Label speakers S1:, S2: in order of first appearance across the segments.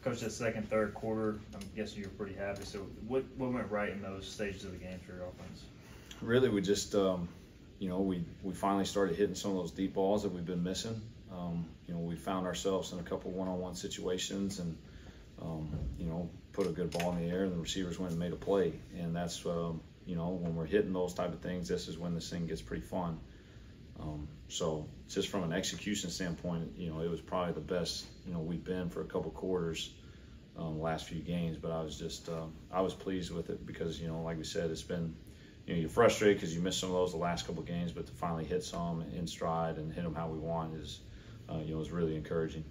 S1: Coach, that second, third quarter, I'm guessing you were pretty happy. So what went right in those stages of the game for your offense?
S2: Really, we just, we finally started hitting some of those deep balls that we've been missing. We found ourselves in a couple one-on-one situations and, put a good ball in the air and the receivers went and made a play. And that's, when we're hitting those type of things, this is when this thing gets pretty fun. So just from an execution standpoint, it was probably the best, we've been for a couple quarters the last few games. But I was just, I was pleased with it because, like we said, it's been, you're frustrated because you missed some of those the last couple games, but to finally hit some in stride and hit them how we want is, is really encouraging.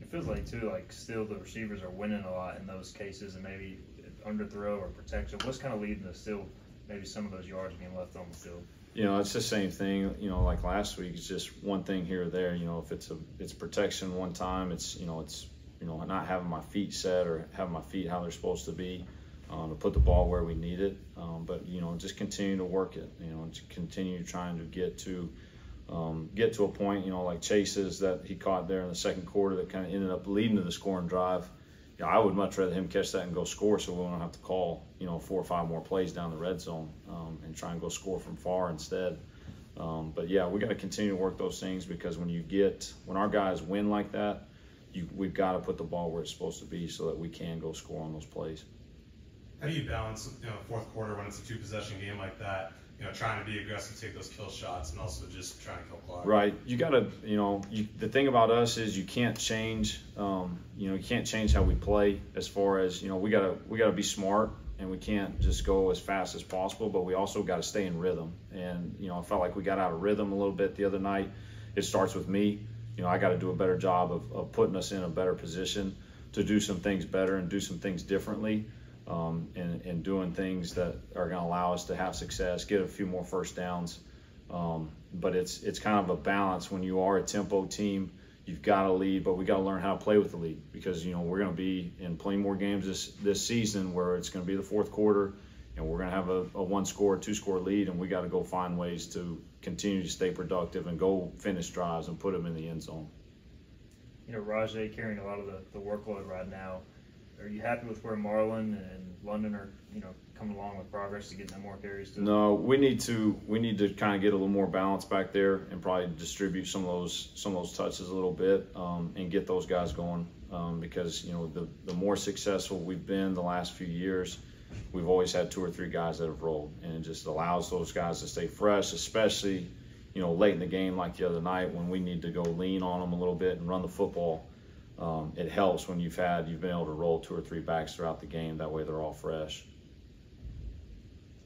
S1: It feels like, too, still the receivers are winning a lot in those cases and maybe underthrow or protection. What's kind of leading to still maybe some of those yards being left on the field?
S2: It's the same thing, like last week, it's just one thing here or there. If it's protection one time, it's not having my feet set or having my feet how they're supposed to be to put the ball where we need it. But just continue to work it, to continue trying to get to a point, like Chase's that he caught there in the second quarter that kind of ended up leading to the scoring drive. I would much rather him catch that and go score so we don't have to call, 4 or 5 more plays down the red zone and try and go score from far instead. But yeah, we got to continue to work those things because when our guys win like that, we've got to put the ball where it's supposed to be so that we can go score on those plays.
S3: How do you balance, fourth quarter when it's a 2-possession game like that, trying to be aggressive, take those kill shots, and also just trying to kill clock?
S2: Right. You got to, the thing about us is you can't change, you can't change how we play as far as, we got to be smart and we can't just go as fast as possible, but we also got to stay in rhythm. And, I felt like we got out of rhythm a little bit the other night. It starts with me. I got to do a better job of putting us in a better position to do some things better and do some things differently. And doing things that are going to allow us to have success, get a few more first downs. But it's kind of a balance. When you are a tempo team, you've got to lead, but we got to learn how to play with the lead because, we're going to be in plenty more games this season where it's going to be the fourth quarter and we're going to have a 1-score, 2-score lead, and we got to go find ways to continue to stay productive and go finish drives and put them in the end zone.
S1: Rajay carrying a lot of the workload right now. Are you happy with where Marlon and London are, coming along with progress to get them more carries too?
S2: No, we need to kind of get a little more balance back there and probably distribute some of those touches a little bit and get those guys going because the more successful we've been the last few years, we've always had 2 or 3 guys that have rolled, and it just allows those guys to stay fresh, especially late in the game like the other night when we need to go lean on them a little bit and run the football. It helps when you've been able to roll 2 or 3 backs throughout the game. That way they're all fresh.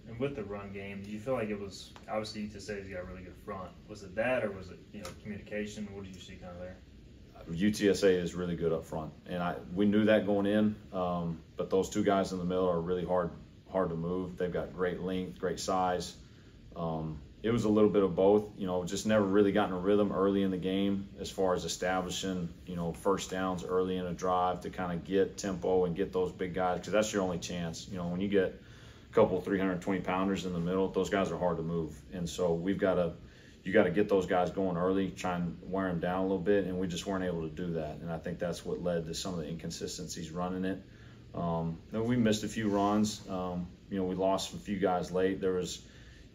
S1: And with the run game, do you feel like it was, obviously you just said he's got a really good front. Was it that or was it, communication? What did you see kind of there?
S2: UTSA is really good up front. And we knew that going in, but those 2 guys in the middle are really hard to move. They've got great length, great size. It was a little bit of both, just never really gotten a rhythm early in the game as far as establishing, first downs early in a drive to kind of get tempo and get those big guys, because that's your only chance. When you get a couple 320-pounders in the middle, those guys are hard to move. And so you got to get those guys going early, try and wear them down a little bit, and we just weren't able to do that. And I think that's what led to some of the inconsistencies running it. We missed a few runs. We lost a few guys late. There was,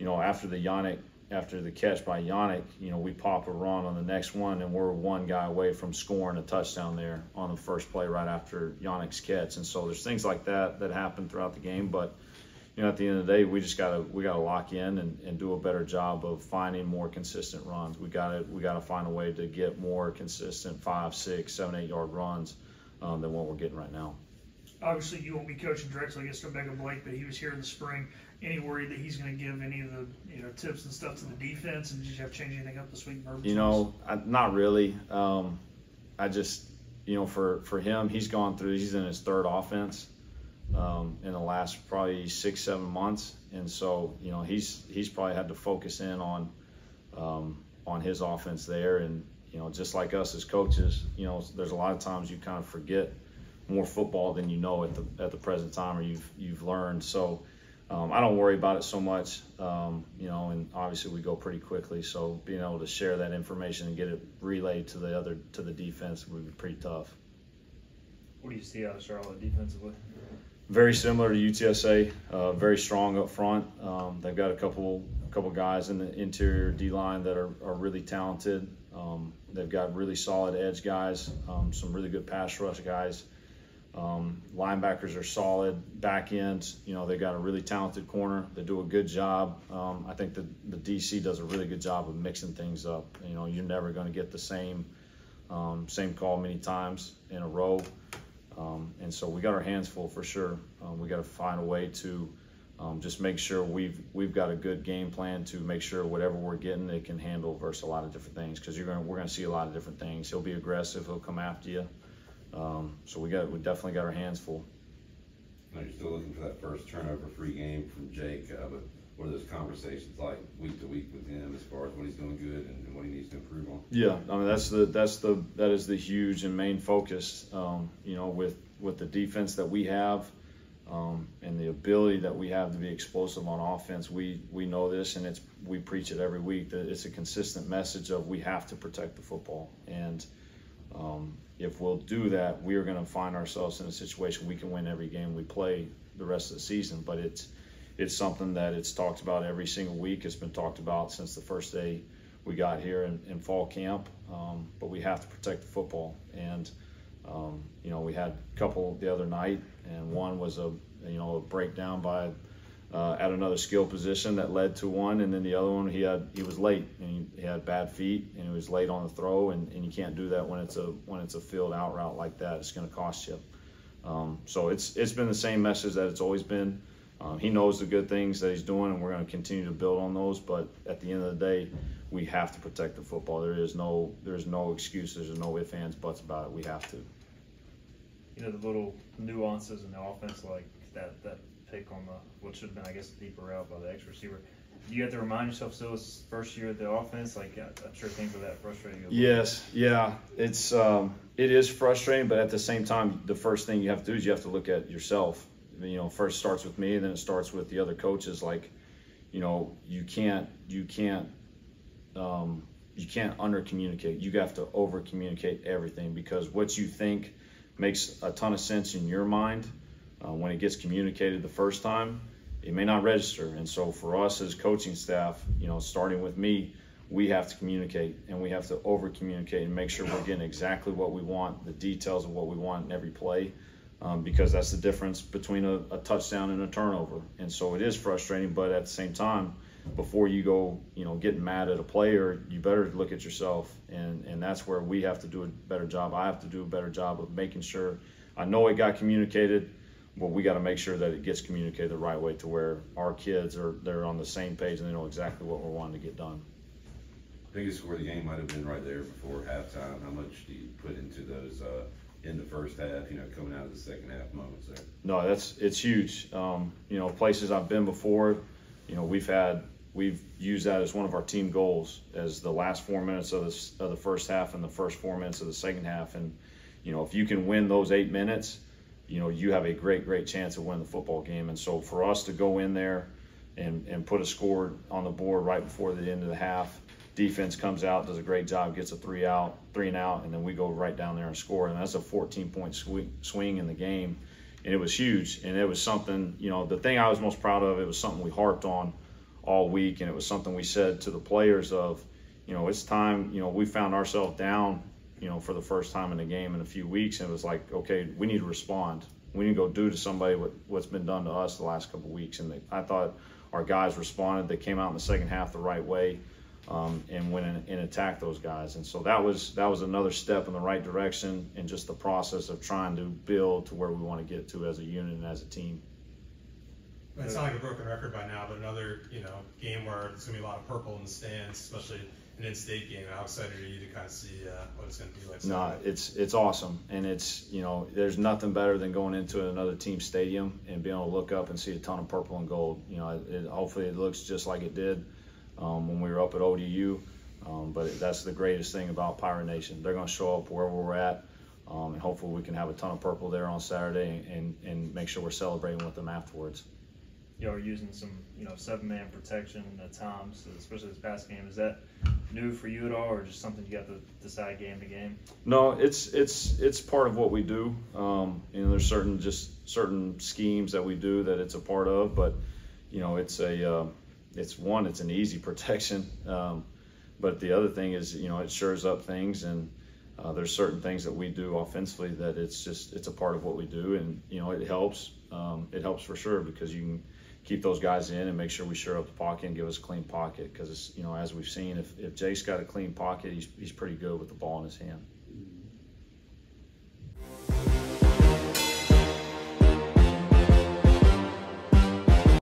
S2: after the catch by Yannick, we pop a run on the next one, and we're 1 guy away from scoring a touchdown there on the first play right after Yannick's catch. And so there's things like that happen throughout the game. But at the end of the day, we gotta lock in and do a better job of finding more consistent runs. We gotta find a way to get more consistent 5, 6, 7, 8 yard runs than what we're getting right now.
S4: Obviously, you won't be coaching directly against Omega Blake, but he was here in the spring. Any worry that he's going to give any of the tips and stuff to the defense, and did you have to change anything up this week?
S2: Not really. I just for him, he's in his 3rd offense in the last probably 6, 7 months, and so he's probably had to focus in on his offense there, and just like us as coaches, there's a lot of times you kind of forget more football than at the present time or you've learned. So I don't worry about it so much, and obviously we go pretty quickly. So being able to share that information and get it relayed to the defense would be pretty tough.
S1: you see out of Charlotte defensively?
S2: Very similar to UTSA, very strong up front. They've got a couple guys in the interior D line that are really talented. They've got really solid edge guys, some really good pass rush guys. Linebackers are solid. Back ends, they've got a really talented corner. They do a good job. I think the DC does a really good job of mixing things up. You're never going to get the same call many times in a row. And so we got our hands full for sure. We got to find a way to just make sure we've got a good game plan to make sure whatever we're getting, it can handle versus a lot of different things. Because we're going to see a lot of different things. He'll be aggressive. He'll come after you. So we definitely got our hands full.
S5: Now you're still looking for that first turnover-free game from Jake. But what are those conversations like week to week with him as far as what he's doing good and what he needs to improve on?
S2: Yeah, I mean that is the huge and main focus. With the defense that we have, and the ability that we have to be explosive on offense, we know this, and we preach it every week that it's a consistent message of we have to protect the football. And if we'll do that, we are going to find ourselves in a situation we can win every game we play the rest of the season. But it's something that it's talked about every single week. It's been talked about since the first day we got here in fall camp. But we have to protect the football. And we had a couple the other night, and one was a breakdown by at another skill position that led to one, and then the other one he was late and he had bad feet and he was late on the throw, and you can't do that when it's a field out route like that. It's going to cost you. So it's been the same message that it's always been. He knows the good things that he's doing, and we're going to continue to build on those. But at the end of the day, we have to protect the football. There's no excuses. There's no ifs, ands, buts about it. We have to.
S1: The little nuances in the offense, like that pick on what should have been, I guess, a deeper route by the X receiver. You have to remind yourself still it's first year of the offense. Like I'm sure things are that frustrating.
S2: Yes, yeah, it is frustrating, but at the same time, the first thing you have to do is you have to look at yourself. First starts with me, and then it starts with the other coaches. Like, you can't under communicate. You have to over communicate everything, because what you think makes a ton of sense in your mind, when it gets communicated the first time, it may not register. And so for us as coaching staff, starting with me, we have to communicate, and we have to over communicate and make sure we're getting exactly what we want, the details of what we want in every play, because that's the difference between a touchdown and a turnover. And so it is frustrating, but at the same time, before you go, getting mad at a player, you better look at yourself, and that's where we have to do a better job. I have to do a better job of making sure I know it got communicated, but we got to make sure that it gets communicated the right way to where our kids they're on the same page and they know exactly what we're wanting to get done.
S5: Biggest score of the game might have been right there before halftime. How much do you put into those in the first half, coming out of the second half moments there?
S2: No, it's huge. Places I've been before, we've used that as one of our team goals, as the last 4 minutes of the first half and the first 4 minutes of the second half. And if you can win those 8 minutes, you have a great chance of winning the football game. And so for us to go in there and put a score on the board right before the end of the half, defense comes out, does a great job, gets a 3 and out, and then we go right down there and score. And that's a 14-point swing in the game. And it was huge. And it was something, the thing I was most proud of, it was something we harped on all week, and it was something we said to the players of, it's time. We found ourselves down, for the first time in the game in a few weeks, and it was like, okay, we need to respond. We need to go do to somebody what's been done to us the last couple of weeks. And I thought our guys responded. They came out in the second half the right way, and went and attacked those guys. And so that was another step in the right direction in just the process of trying to build to where we want to get to as a unit and as a team.
S3: It's not like a broken record by now, but another game where there's gonna be a lot of purple in the stands, especially an in-state game. How excited are you to kind of see what it's gonna be like?
S2: No, it's awesome, and it's there's nothing better than going into another team stadium and being able to look up and see a ton of purple and gold. Hopefully it looks just like it did when we were up at ODU, but that's the greatest thing about Pirate Nation. They're gonna show up wherever we're at. And hopefully we can have a ton of purple there on Saturday and make sure we're celebrating with them afterwards.
S1: Y'all are using some, 7-man protection at times, especially this past game. Is that new for you at all, or just something you got to decide game to game?
S2: No, it's part of what we do. You know, there's certain schemes that we do that it's a part of, but you know, it's an easy protection. But the other thing is, you know, it shores up things, and there's certain things that we do offensively that it's a part of what we do, and you know, it helps for sure, because you can keep those guys in and make sure we shore up the pocket and give us a clean pocket, because you know, as we've seen, if Jake's got a clean pocket, he's pretty good with the ball in his hand.